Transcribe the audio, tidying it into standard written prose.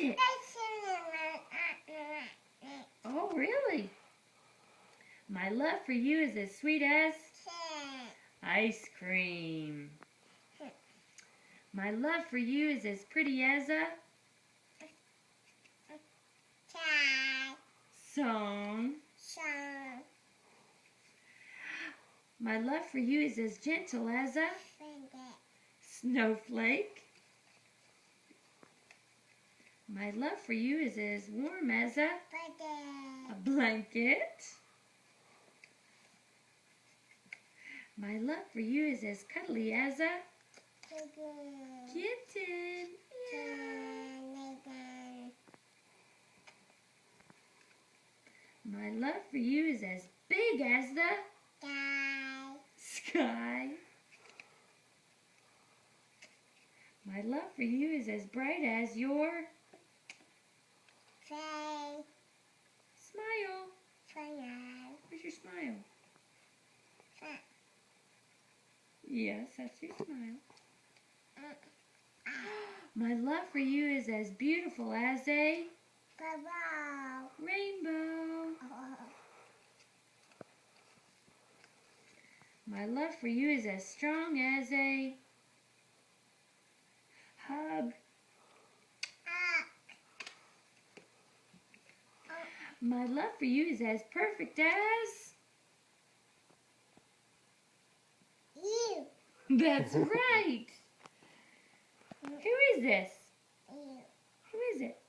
it? Oh, really? My love for you is as sweet as ice cream. My love for you is as pretty as a song. My love for you is as gentle as a snowflake. My love for you is as warm as a blanket. My love for you is as cuddly as a kitten. Yeah. My love for you is as big as the sky. My love for you is as bright as your smile. Where's your smile? Yes, that's your smile. My love for you is as beautiful as a rainbow. My love for you is as strong as a hug. My love for you is as perfect as you. That's right. Who is this? You. Who is it?